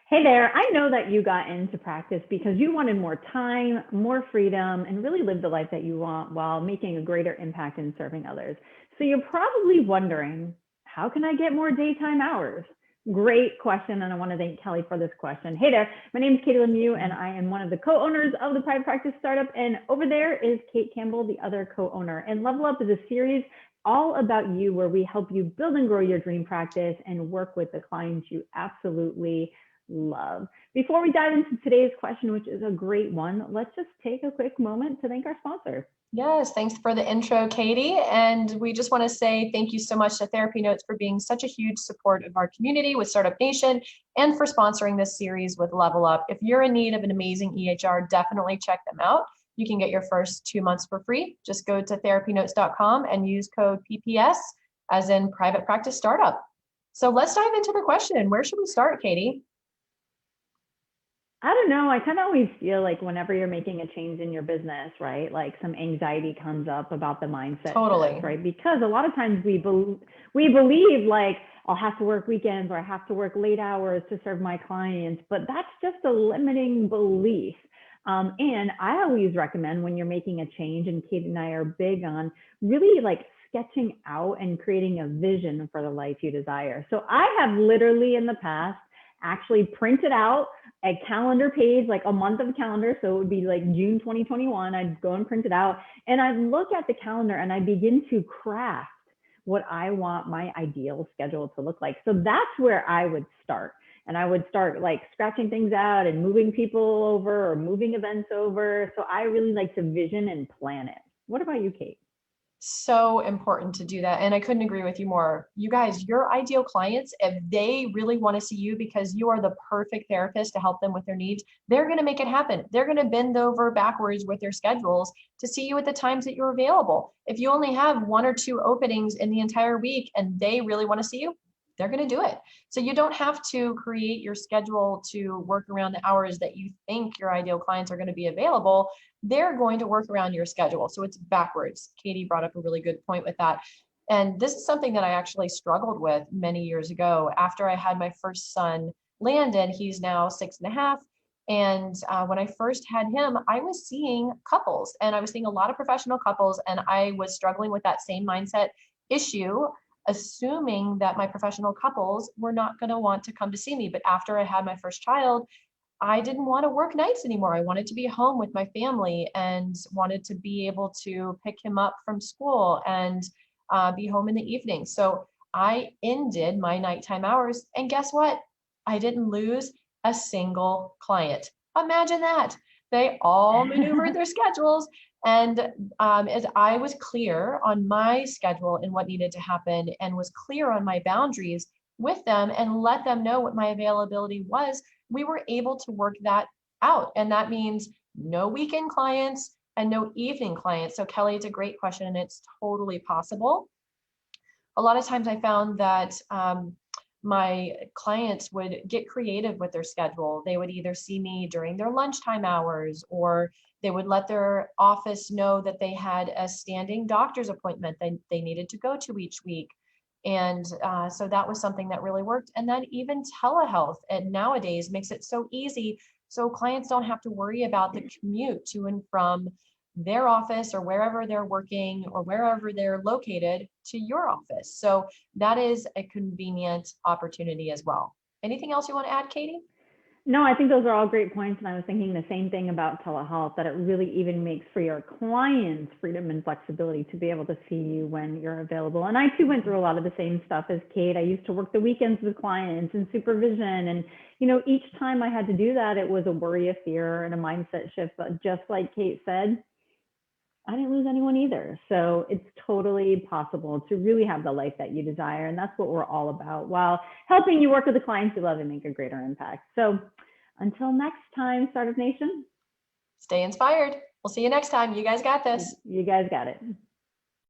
Hey there, I know that you got into practice because you wanted more time, more freedom, and really live the life that you want while making a greater impact in serving others. So you're probably wondering, how can I get more daytime hours? Great question, and I want to thank Kelly for this question. Hey there, my name is Katie Lemieux, and I am one of the co-owners of the Private Practice Startup, and over there is Kate Campbell, the other co-owner. And Level Up is a series all about you where we help you build and grow your dream practice and work with the clients you absolutely love. Before we dive into today's question, which is a great one, let's just take a quick moment to thank our sponsor. Yes, thanks for the intro, Katie. And we just want to say thank you so much to TherapyNotes for being such a huge support of our community with Startup Nation and for sponsoring this series with Level Up. If you're in need of an amazing EHR, definitely check them out. You can get your first 2 months for free. Just go to therapynotes.com and use code PPS as in Private Practice Startup. So let's dive into the question. Where should we start, Katie? I don't know. I kind of always feel like whenever you're making a change in your business, right? Like some anxiety comes up about the mindset shift, right? Because a lot of times we believe like I'll have to work weekends or I have to work late hours to serve my clients, but that's just a limiting belief. And I always recommend when you're making a change, and Kate and I are big on really like sketching out and creating a vision for the life you desire. So I have literally in the past actually printed out a calendar page, like a month of calendar. So it would be like June 2021. I'd go and print it out and I'd look at the calendar and I begin to craft what I want my ideal schedule to look like. So that's where I would start. And I would start like scratching things out and moving people over or moving events over. So I really like to vision and plan it. What about you, Kate? So important to do that. And I couldn't agree with you more. You guys, your ideal clients, if they really want to see you because you are the perfect therapist to help them with their needs, they're going to make it happen. They're going to bend over backwards with their schedules to see you at the times that you're available. If you only have 1 or 2 openings in the entire week and they really want to see you, they're going to do it. So you don't have to create your schedule to work around the hours that you think your ideal clients are going to be available. They're going to work around your schedule. So it's backwards. Katie brought up a really good point with that. And this is something that I actually struggled with many years ago. After I had my first son, Landon, he's now 6.5. And when I first had him, I was seeing couples and I was seeing a lot of professional couples, and I was struggling with that same mindset issue, assuming that my professional couples were not going to want to come to see me. But after I had my first child, I didn't want to work nights anymore. I wanted to be home with my family and wanted to be able to pick him up from school and be home in the evening. So I ended my nighttime hours. And guess what? I didn't lose a single client. Imagine that. They all maneuvered their schedules. And as I was clear on my schedule and what needed to happen and was clear on my boundaries with them and let them know what my availability was, we were able to work that out. And that means no weekend clients and no evening clients. So Kelly, it's a great question and it's totally possible. A lot of times I found that my clients would get creative with their schedule. They would either see me during their lunchtime hours, or they would let their office know that they had a standing doctor's appointment that they needed to go to each week. And so that was something that really worked. And then even telehealth and nowadays makes it so easy. So clients don't have to worry about the commute to and from their office or wherever they're working or wherever they're located to your office. So that is a convenient opportunity as well. Anything else you want to add, Katie? No, I think those are all great points. And I was thinking the same thing about telehealth, that it really even makes for your clients freedom and flexibility to be able to see you when you're available. And I too went through a lot of the same stuff as Kate. I used to work the weekends with clients and supervision. And, you know, each time I had to do that, it was a worry, a fear, and a mindset shift. But just like Kate said, I didn't lose anyone either. So it's totally possible to really have the life that you desire. And that's what we're all about, while helping you work with the clients you love and make a greater impact. So until next time, Startup Nation, stay inspired. We'll see you next time. You guys got this. You guys got it.